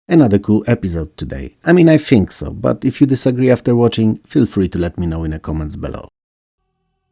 Another cool episode today. I mean, I think so, but if you disagree after watching, feel free to let me know in the comments below.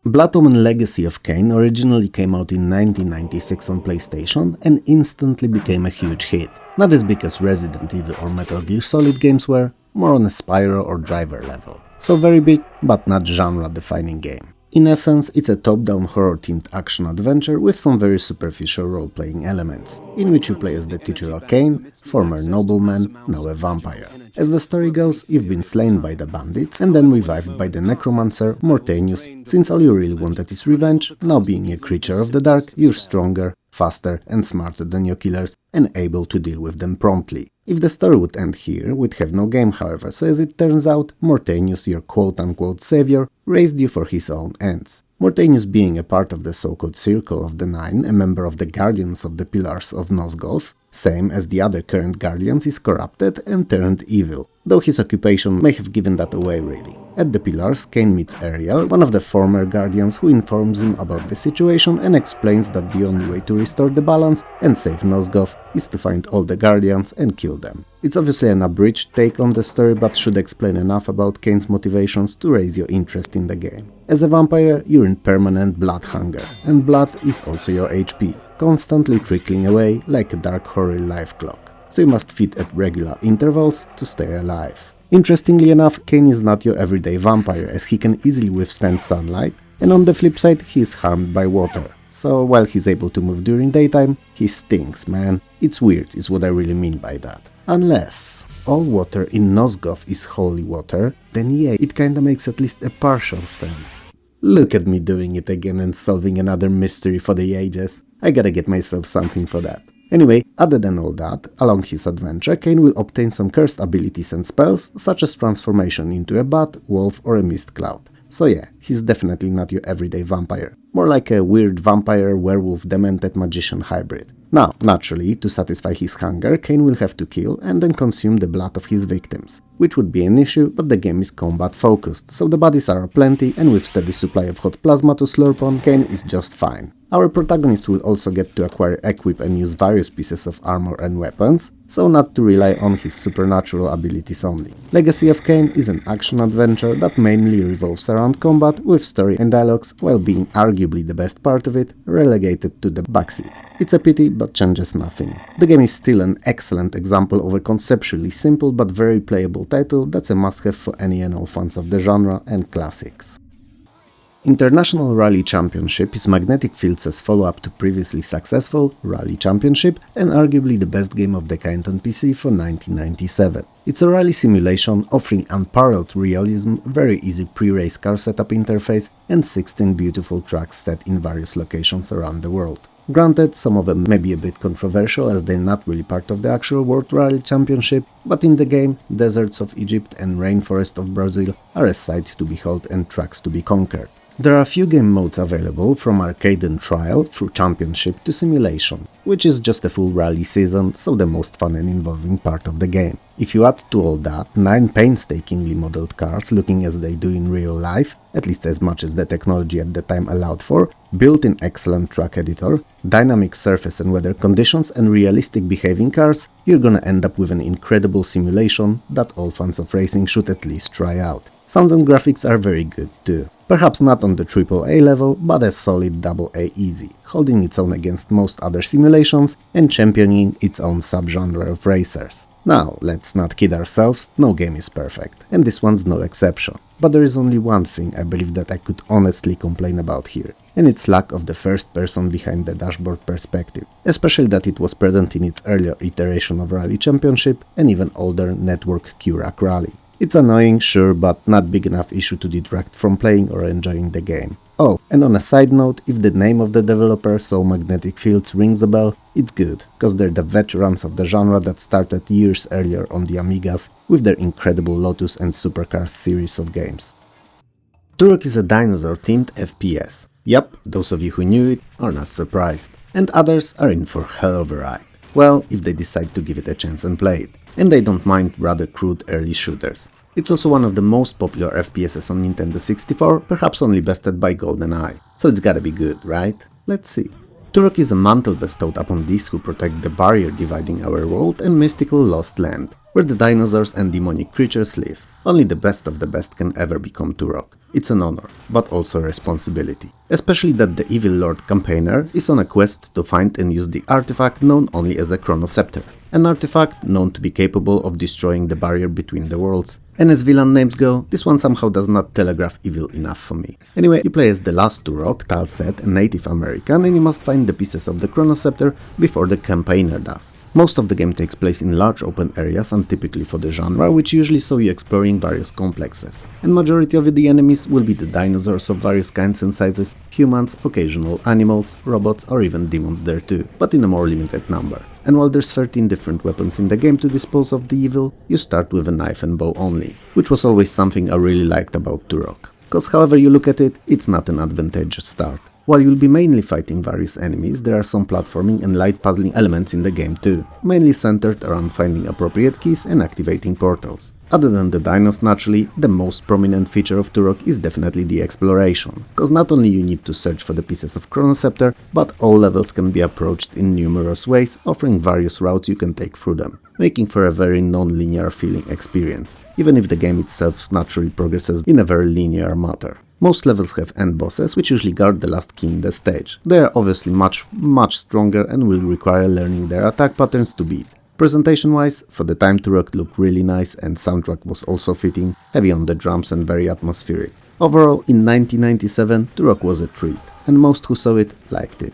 Omen Legacy of Kain originally came out in 1996 on PlayStation and instantly became a huge hit. Not as big as Resident Evil or Metal Gear Solid games were, more on a Spyro or Driver level. So very big, but not genre-defining game. In essence, it's a top-down horror-themed action-adventure with some very superficial role-playing elements, in which you play as the titular Kain, former nobleman, now a vampire. As the story goes, you've been slain by the bandits and then revived by the necromancer Mortanius. Since all you really wanted is revenge, now being a creature of the dark, you're stronger, faster and smarter than your killers and able to deal with them promptly. If the story would end here, we'd have no game, however, so as it turns out, Mortanius, your quote-unquote savior, raised you for his own ends. Mortanius, being a part of the so-called Circle of the Nine, a member of the Guardians of the Pillars of Nosgoth, same as the other current Guardians, is corrupted and turned evil, though his occupation may have given that away really. At the Pillars, Kain meets Ariel, one of the former Guardians, who informs him about the situation and explains that the only way to restore the balance and save Nosgoth is to find all the Guardians and kill them. It's obviously an abridged take on the story, but should explain enough about Kain's motivations to raise your interest in the game. As a vampire, you're in permanent blood hunger, and blood is also your HP, constantly trickling away like a dark horror life clock, so you must feed at regular intervals to stay alive. Interestingly enough, Kain is not your everyday vampire, as he can easily withstand sunlight, and on the flip side, he is harmed by water. So while he's able to move during daytime, he stinks, man. It's weird, is what I really mean by that. Unless all water in Nosgoth is holy water, then yeah, it kinda makes at least a partial sense. Look at me doing it again and solving another mystery for the ages. I gotta get myself something for that. Anyway, other than all that, along his adventure, Kain will obtain some cursed abilities and spells, such as transformation into a bat, wolf or a mist cloud. So yeah, he's definitely not your everyday vampire. More like a weird vampire, werewolf, demented magician hybrid. Now, naturally, to satisfy his hunger, Kain will have to kill and then consume the blood of his victims, which would be an issue, but the game is combat focused, so the bodies are aplenty and with steady supply of hot plasma to slurp on, Kain is just fine. Our protagonist will also get to acquire, equip and use various pieces of armor and weapons, so not to rely on his supernatural abilities only. Legacy of Kain is an action-adventure that mainly revolves around combat, with story and dialogues, while being arguably the best part of it, relegated to the backseat. It's a pity, but changes nothing. The game is still an excellent example of a conceptually simple but very playable title that's a must-have for any and all fans of the genre and classics. International Rally Championship is Magnetic Fields' follow-up to previously successful Rally Championship and arguably the best game of the kind on PC for 1997. It's a rally simulation offering unparalleled realism, very easy pre-race car setup interface and 16 beautiful tracks set in various locations around the world. Granted, some of them may be a bit controversial as they're not really part of the actual World Rally Championship, but in the game, deserts of Egypt and rainforest of Brazil are a sight to behold and tracks to be conquered. There are a few game modes available, from arcade and trial through championship to simulation, which is just a full rally season, so the most fun and involving part of the game. If you add to all that 9 painstakingly modeled cars looking as they do in real life, at least as much as the technology at the time allowed for, built-in excellent track editor, dynamic surface and weather conditions and realistic behaving cars, you're gonna end up with an incredible simulation that all fans of racing should at least try out. Sounds and graphics are very good too. Perhaps not on the AAA level, but a solid AA easy, holding its own against most other simulations and championing its own subgenre of racers. Now, let's not kid ourselves, no game is perfect, and this one's no exception. But there is only one thing I believe that I could honestly complain about here, and its lack of the first person behind the dashboard perspective, especially that it was present in its earlier iteration of Rally Championship and even older network Q-Rack Rally. It's annoying, sure, but not big enough issue to detract from playing or enjoying the game. Oh, and on a side note, if the name of the developer, so Magnetic Fields, rings a bell, it's good, cause they're the veterans of the genre that started years earlier on the Amigas with their incredible Lotus and Supercars series of games. Turok is a dinosaur-themed FPS. Yep, those of you who knew it are not surprised, and others are in for hell of a ride. Well, if they decide to give it a chance and play it. And they don't mind rather crude early shooters. It's also one of the most popular FPSs on Nintendo 64, perhaps only bested by GoldenEye. So it's gotta be good, right? Let's see. Turok is a mantle bestowed upon these who protect the barrier dividing our world and mystical lost land, where the dinosaurs and demonic creatures live. Only the best of the best can ever become Turok. It's an honor, but also a responsibility. Especially that the evil lord campaigner is on a quest to find and use the artifact known only as a Chronoscepter. An artifact known to be capable of destroying the barrier between the worlds. And as villain names go, this one somehow does not telegraph evil enough for me. Anyway, you play as the last Turok, Talset, a Native American, and you must find the pieces of the Chronoscepter before the campaigner does. Most of the game takes place in large open areas, untypically for the genre, which usually saw you exploring various complexes. And majority of the enemies will be the dinosaurs of various kinds and sizes, humans, occasional animals, robots, or even demons there too, but in a more limited number. And while there's 13 different weapons in the game to dispose of the evil, you start with a knife and bow only, which was always something I really liked about Turok. Cause however you look at it, it's not an advantageous start. While you'll be mainly fighting various enemies, there are some platforming and light puzzling elements in the game too, mainly centered around finding appropriate keys and activating portals. Other than the dinos naturally, the most prominent feature of Turok is definitely the exploration, cause not only you need to search for the pieces of Chronoscepter, but all levels can be approached in numerous ways, offering various routes you can take through them, making for a very non-linear feeling experience, even if the game itself naturally progresses in a very linear manner. Most levels have end bosses, which usually guard the last key in the stage. They are obviously much stronger and will require learning their attack patterns to beat. Presentation-wise, for the time Turok looked really nice and soundtrack was also fitting, heavy on the drums and very atmospheric. Overall, in 1997, Turok was a treat, and most who saw it liked it.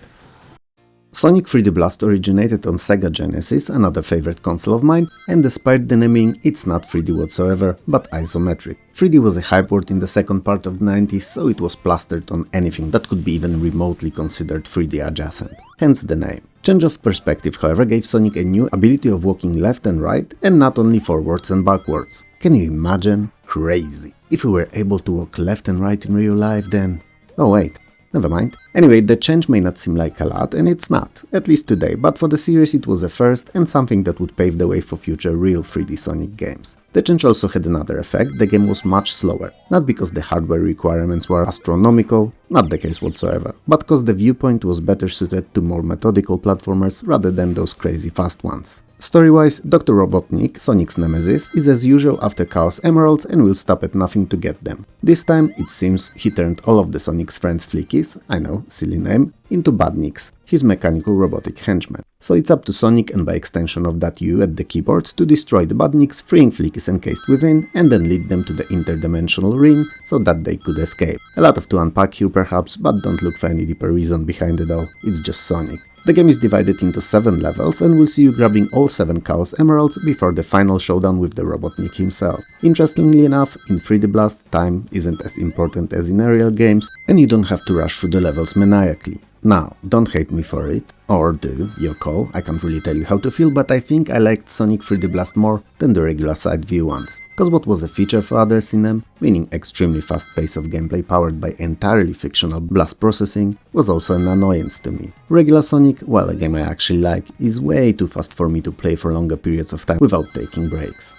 Sonic 3D Blast originated on Sega Genesis, another favorite console of mine, and despite the naming, it's not 3D whatsoever, but isometric. 3D was a hype word in the second part of the 90s, so it was plastered on anything that could be even remotely considered 3D adjacent, hence the name. Change of perspective, however, gave Sonic a new ability of walking left and right, and not only forwards and backwards. Can you imagine? Crazy. If we were able to walk left and right in real life, then... Oh wait. Never mind. Anyway, the change may not seem like a lot, and it's not, at least today, but for the series it was a first and something that would pave the way for future real 3D Sonic games. The change also had another effect: the game was much slower, not because the hardware requirements were astronomical, not the case whatsoever, but because the viewpoint was better suited to more methodical platformers rather than those crazy fast ones. Story-wise, Dr. Robotnik, Sonic's nemesis, is as usual after Chaos Emeralds and will stop at nothing to get them. This time, it seems, he turned all of the Sonic's friends Flickies, I know, silly name, into Badniks, his mechanical robotic henchmen. So it's up to Sonic, and by extension of that U at the keyboard, to destroy the Badniks, freeing Flickies encased within, and then lead them to the interdimensional ring so that they could escape. A lot of to unpack here perhaps, but don't look for any deeper reason behind it all, it's just Sonic. The game is divided into 7 levels and will see you grabbing all 7 Chaos Emeralds before the final showdown with the Robotnik himself. Interestingly enough, in 3D Blast, time isn't as important as in aerial games, and you don't have to rush through the levels maniacally. Now, don't hate me for it, or do, your call, I can't really tell you how to feel, but I think I liked Sonic 3D Blast more than the regular side view ones. Cause what was a feature for others in them, meaning extremely fast pace of gameplay powered by entirely fictional blast processing, was also an annoyance to me. Regular Sonic, while a game I actually like, is way too fast for me to play for longer periods of time without taking breaks.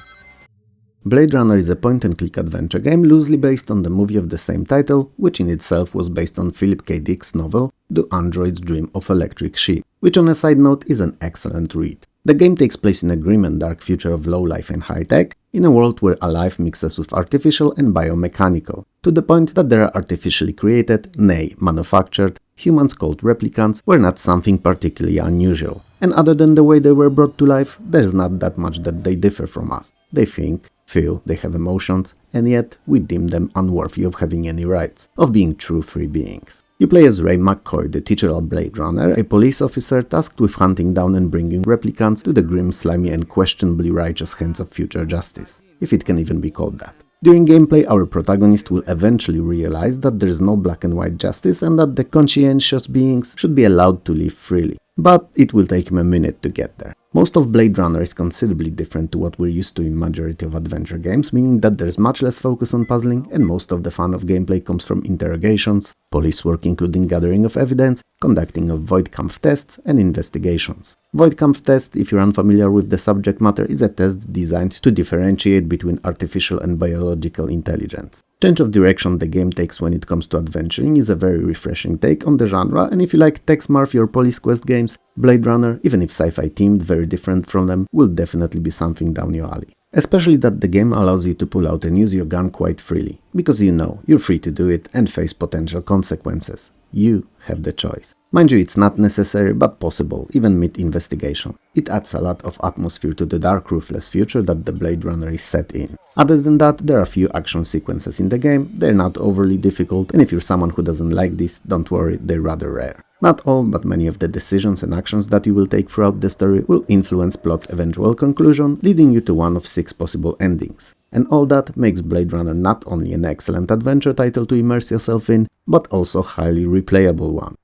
Blade Runner is a point-and-click adventure game loosely based on the movie of the same title, which in itself was based on Philip K. Dick's novel The Android's Dream of Electric Sheep, which on a side note is an excellent read. The game takes place in a grim and dark future of low life and high tech, in a world where alive mixes with artificial and biomechanical, to the point that there are artificially created, nay, manufactured, humans called replicants were not something particularly unusual. And other than the way they were brought to life, there's not that much that they differ from us. They think, feel, they have emotions, and yet we deem them unworthy of having any rights, of being true free beings. You play as Ray McCoy, the titular Blade Runner, a police officer tasked with hunting down and bringing replicants to the grim, slimy and questionably righteous hands of future justice, if it can even be called that. During gameplay, our protagonist will eventually realize that there is no black and white justice and that the conscientious beings should be allowed to live freely. But it will take him a minute to get there. Most of Blade Runner is considerably different to what we're used to in majority of adventure games, meaning that there's much less focus on puzzling and most of the fun of gameplay comes from interrogations, police work including gathering of evidence, conducting of Voidkampf tests and investigations. Voidkampf test, if you're unfamiliar with the subject matter, is a test designed to differentiate between artificial and biological intelligence. Change of direction the game takes when it comes to adventuring is a very refreshing take on the genre, and if you like Tex Murphy or Police Quest games, Blade Runner, even if sci-fi themed, very different from them, will definitely be something down your alley. Especially that the game allows you to pull out and use your gun quite freely, because you know you're free to do it and face potential consequences. You have the choice. Mind you, it's not necessary, but possible, even mid-investigation. It adds a lot of atmosphere to the dark, ruthless future that the Blade Runner is set in. Other than that, there are a few action sequences in the game, they're not overly difficult, and if you're someone who doesn't like this, don't worry, they're rather rare. Not all, but many of the decisions and actions that you will take throughout the story will influence plot's eventual conclusion, leading you to one of 6 possible endings. And all that makes Blade Runner not only an excellent adventure title to immerse yourself in, but also highly replayable one.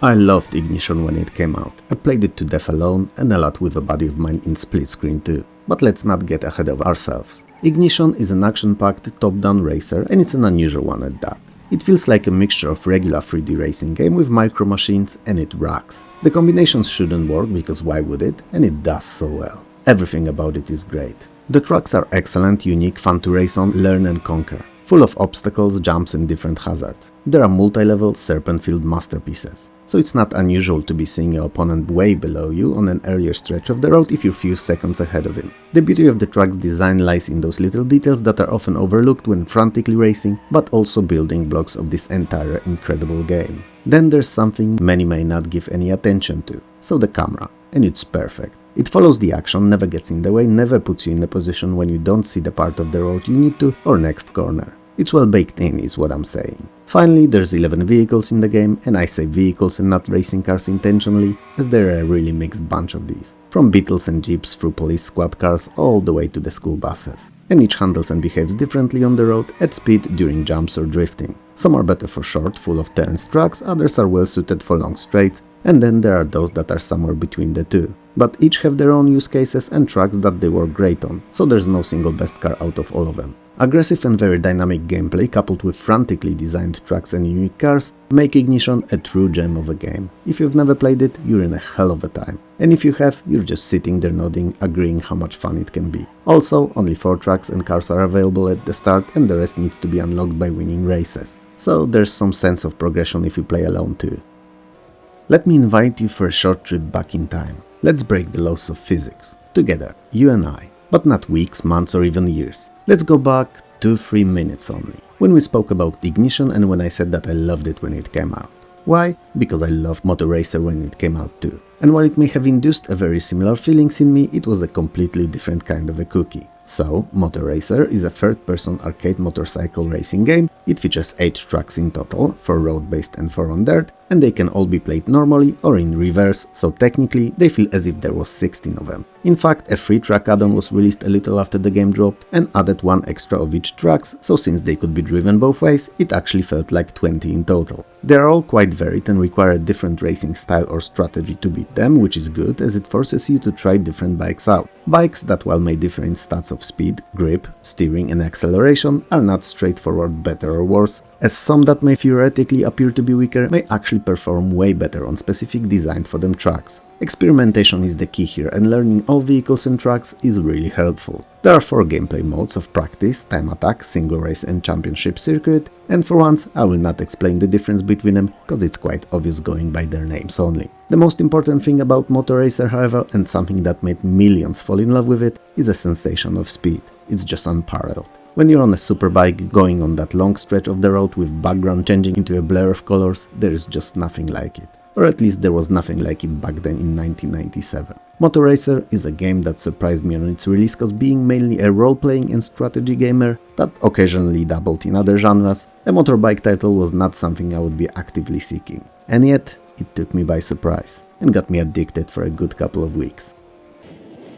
I loved Ignition when it came out. I played it to death alone and a lot with a buddy of mine in split screen too. But let's not get ahead of ourselves. Ignition is an action-packed top-down racer, and it's an unusual one at that. It feels like a mixture of regular 3D racing game with micro machines, and it rocks. The combinations shouldn't work, because why would it? And it does so well. Everything about it is great. The tracks are excellent, unique, fun to race on, learn and conquer. Full of obstacles, jumps and different hazards. There are multi-level, serpent-filled masterpieces. So it's not unusual to be seeing your opponent way below you on an earlier stretch of the road if you're few seconds ahead of him. The beauty of the track's design lies in those little details that are often overlooked when frantically racing, but also building blocks of this entire incredible game. Then there's something many may not give any attention to. So the camera. And it's perfect. It follows the action, never gets in the way, never puts you in a position when you don't see the part of the road you need to, or next corner. It's well baked in, is what I'm saying. Finally, there's 11 vehicles in the game, and I say vehicles and not racing cars intentionally, as there are a really mixed bunch of these. From Beetles and Jeeps through police squad cars all the way to the school buses. And each handles and behaves differently on the road, at speed, during jumps or drifting. Some are better for short, full of turns tracks, others are well suited for long straights, and then there are those that are somewhere between the two. But each have their own use cases and tracks that they work great on, so there's no single best car out of all of them. Aggressive and very dynamic gameplay coupled with frantically designed tracks and unique cars make Ignition a true gem of a game. If you've never played it, you're in a hell of a time. And if you have, you're just sitting there nodding, agreeing how much fun it can be. Also, only 4 tracks and cars are available at the start, and the rest needs to be unlocked by winning races. So there's some sense of progression if you play alone too. Let me invite you for a short trip back in time. Let's break the laws of physics. Together, you and I. But not weeks, months or even years. Let's go back 2-3 minutes only, when we spoke about Ignition and when I said that I loved it when it came out. Why? Because I loved Moto Racer when it came out too. And while it may have induced a very similar feelings in me, it was a completely different kind of a cookie. So, Moto Racer is a third-person arcade motorcycle racing game. It features 8 tracks in total, 4 road-based and 4 on dirt, and they can all be played normally or in reverse, so technically they feel as if there was 16 of them. In fact, a 3-track add-on was released a little after the game dropped and added 1 extra of each tracks, so since they could be driven both ways, it actually felt like 20 in total. They are all quite varied and require a different racing style or strategy to beat them, which is good as it forces you to try different bikes out. Bikes that, while may differ in stats of speed, grip, steering and acceleration, are not straightforward better or worse, as some that may theoretically appear to be weaker may actually perform way better on specific designed for them tracks. Experimentation is the key here, and learning all vehicles and tracks is really helpful. There are 4 gameplay modes of practice, time attack, single race and championship circuit, and for once I will not explain the difference between them, cause it's quite obvious going by their names only. The most important thing about Moto Racer, however, and something that made millions fall in love with it, is a sensation of speed. It's just unparalleled. When you're on a superbike going on that long stretch of the road with background changing into a blur of colors, there is just nothing like it. Or at least there was nothing like it back then in 1997. Moto Racer is a game that surprised me on its release cause being mainly a role-playing and strategy gamer that occasionally dabbled in other genres, a motorbike title was not something I would be actively seeking. And yet, it took me by surprise and got me addicted for a good couple of weeks.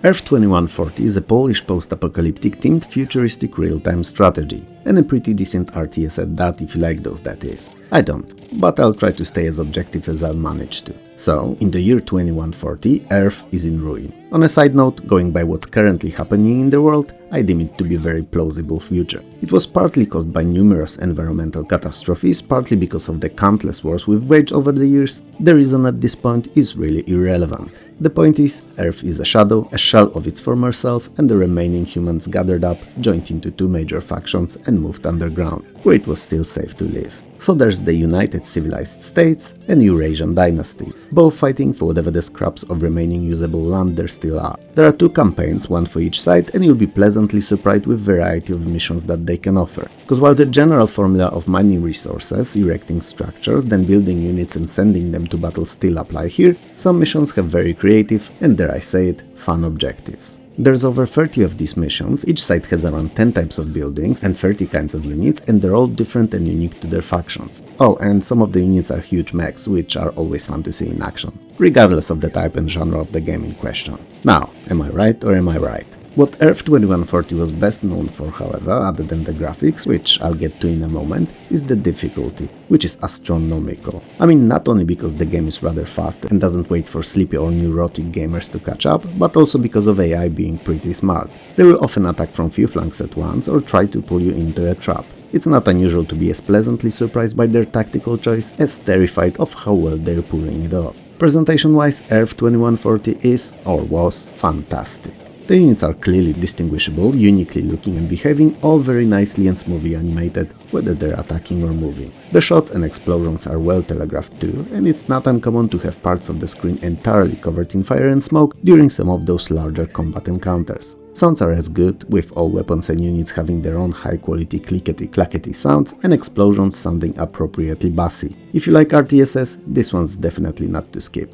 Earth 2140 is a Polish post-apocalyptic themed futuristic real-time strategy, and a pretty decent RTS at that if you like those, that is. I don't, but I'll try to stay as objective as I'll manage to. So, in the year 2140, Earth is in ruin. On a side note, going by what's currently happening in the world, I deem it to be a very plausible future. It was partly caused by numerous environmental catastrophes, partly because of the countless wars we've waged over the years. The reason at this point is really irrelevant. The point is, Earth is a shadow, a shell of its former self, and the remaining humans gathered up, joined into 2 major factions and and moved underground, where it was still safe to live. So there's the United Civilized States and Eurasian Dynasty, both fighting for whatever the scraps of remaining usable land there still are. There are 2 campaigns, one for each side, and you'll be pleasantly surprised with variety of missions that they can offer. Because while the general formula of mining resources, erecting structures, then building units and sending them to battle still apply here, some missions have very creative and, dare I say it, fun objectives. There's over 30 of these missions, each side has around 10 types of buildings and 30 kinds of units, and they're all different and unique to their factions. Oh, and some of the units are huge mechs, which are always fun to see in action, regardless of the type and genre of the game in question. Now, am I right or am I right? What Earth 2140 was best known for, however, other than the graphics, which I'll get to in a moment, is the difficulty, which is astronomical. I mean, not only because the game is rather fast and doesn't wait for sleepy or neurotic gamers to catch up, but also because of AI being pretty smart. They will often attack from few flanks at once or try to pull you into a trap. It's not unusual to be as pleasantly surprised by their tactical choice as terrified of how well they're pulling it off. Presentation-wise, Earth 2140 is, or was, fantastic. The units are clearly distinguishable, uniquely looking and behaving, all very nicely and smoothly animated, whether they're attacking or moving. The shots and explosions are well telegraphed too, and it's not uncommon to have parts of the screen entirely covered in fire and smoke during some of those larger combat encounters. Sounds are as good, with all weapons and units having their own high-quality clickety-clackety sounds and explosions sounding appropriately bassy. If you like RTSs, this one's definitely not to skip.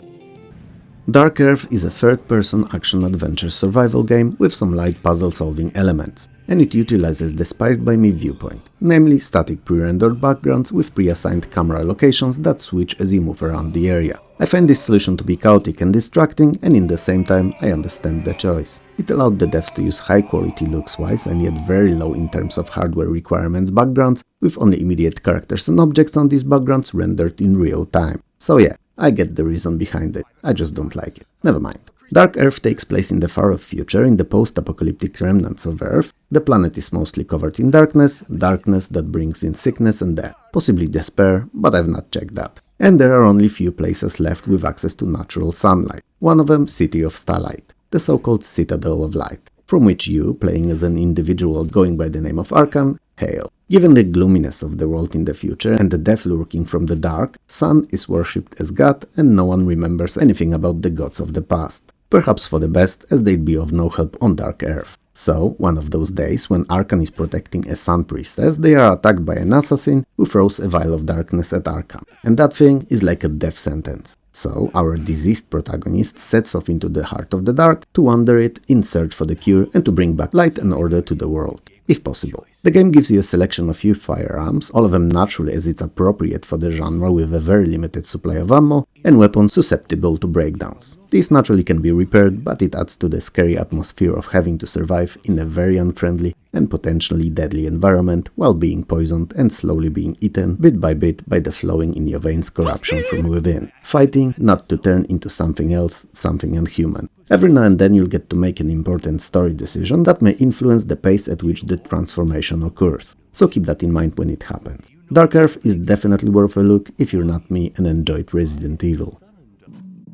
Dark Earth is a third-person action-adventure survival game with some light puzzle-solving elements, and it utilizes the Spiced by Me viewpoint, namely static pre-rendered backgrounds with pre-assigned camera locations that switch as you move around the area. I find this solution to be chaotic and distracting, and in the same time I understand the choice. It allowed the devs to use high-quality looks-wise and yet very low in terms of hardware requirements backgrounds, with only immediate characters and objects on these backgrounds rendered in real time. So yeah, I get the reason behind it, I just don't like it. Never mind. Dark Earth takes place in the far-off future, in the post-apocalyptic remnants of Earth. The planet is mostly covered in darkness that brings in sickness and death, possibly despair, but I've not checked that. And there are only few places left with access to natural sunlight, one of them City of Starlight, the so-called Citadel of Light, from which you, playing as an individual going by the name of Arkham, hail. Given the gloominess of the world in the future and the death lurking from the dark, Sun is worshipped as God and no one remembers anything about the gods of the past. Perhaps for the best, as they'd be of no help on Dark Earth. So, one of those days when Arkham is protecting a Sun priestess, they are attacked by an assassin who throws a vial of darkness at Arkham. And that thing is like a death sentence. So, our diseased protagonist sets off into the heart of the dark to wander it in search for the cure and to bring back light and order to the world, if possible. The game gives you a selection of few firearms, all of them naturally as it's appropriate for the genre with a very limited supply of ammo, and weapons susceptible to breakdowns. These naturally can be repaired, but it adds to the scary atmosphere of having to survive in a very unfriendly and potentially deadly environment while being poisoned and slowly being eaten bit by bit by the flowing in your veins corruption from within, fighting not to turn into something else, something unhuman. Every now and then you'll get to make an important story decision that may influence the pace at which the transformation occurs, so keep that in mind when it happens. Dark Earth is definitely worth a look if you're not me and enjoyed Resident Evil.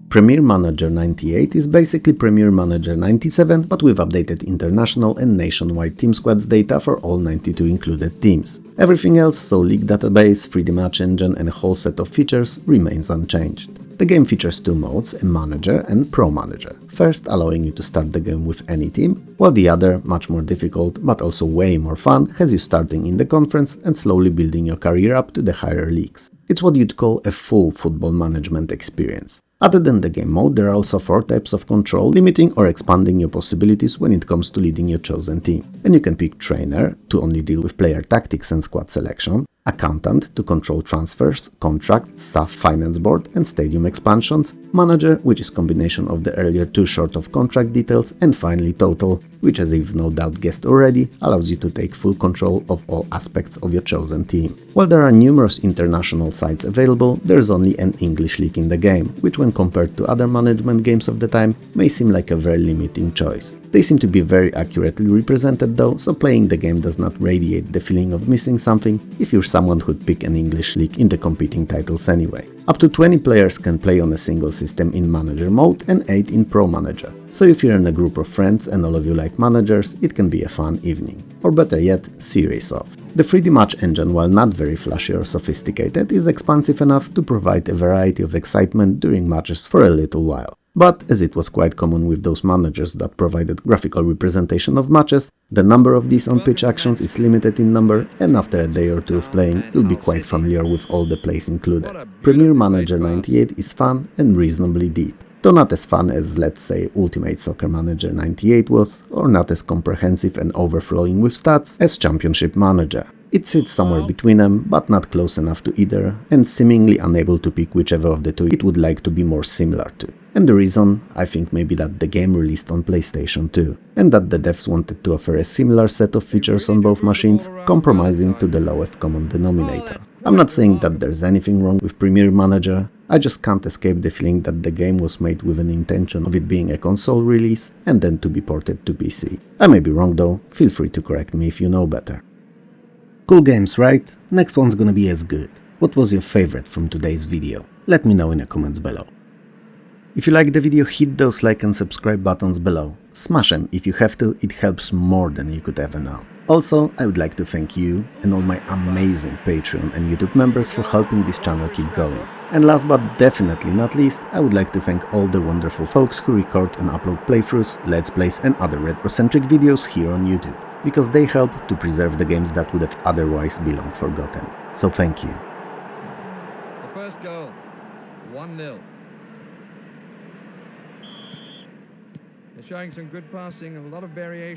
Premier Manager 98 is basically Premier Manager 97, but with updated international and nationwide team squads data for all 92 included teams. Everything else, so league database, 3D match engine and a whole set of features, remains unchanged. The game features 2 modes, a Manager and Pro Manager, first allowing you to start the game with any team, while the other, much more difficult but also way more fun, has you starting in the conference and slowly building your career up to the higher leagues. It's what you'd call a full football management experience. Other than the game mode, there are also 4 types of control, limiting or expanding your possibilities when it comes to leading your chosen team. And you can pick Trainer, to only deal with player tactics and squad selection, Accountant, to control transfers, contracts, staff finance board and stadium expansions, Manager, which is combination of the earlier 2 short of contract details, and finally Total, which, as you've no doubt guessed already, allows you to take full control of all aspects of your chosen team. While there are numerous international sites available, there's only an English league in the game, which when compared to other management games of the time may seem like a very limiting choice. They seem to be very accurately represented though, so playing the game does not radiate the feeling of missing something if you're someone who'd pick an English league in the competing titles anyway. Up to 20 players can play on a single system in Manager mode and 8 in Pro Manager. So if you're in a group of friends and all of you like managers, it can be a fun evening. Or better yet, series of. The 3D match engine, while not very flashy or sophisticated, is expansive enough to provide a variety of excitement during matches for a little while. But, as it was quite common with those managers that provided graphical representation of matches, the number of these on-pitch actions is limited in number, and after a day or two of playing, you'll be quite familiar with all the plays included. Premier Manager 98 is fun and reasonably deep, though not as fun as, let's say, Ultimate Soccer Manager 98 was, or not as comprehensive and overflowing with stats as Championship Manager. It sits somewhere between them, but not close enough to either, and seemingly unable to pick whichever of the two it would like to be more similar to. And the reason, I think maybe that the game released on PlayStation 2, and that the devs wanted to offer a similar set of features on both machines, compromising to the lowest common denominator. I'm not saying that there's anything wrong with Premier Manager, I just can't escape the feeling that the game was made with an intention of it being a console release and then to be ported to PC. I may be wrong though, feel free to correct me if you know better. Cool games, right? Next one's gonna be as good. What was your favorite from today's video? Let me know in the comments below. If you liked the video, hit those like and subscribe buttons below. Smash them if you have to, it helps more than you could ever know. Also, I would like to thank you and all my amazing Patreon and YouTube members for helping this channel keep going. And last but definitely not least, I would like to thank all the wonderful folks who record and upload playthroughs, let's plays and other retro-centric videos here on YouTube, because they help to preserve the games that would have otherwise been long forgotten. So thank you. The first goal, 1-0. They're showing some good passing and a lot of variation.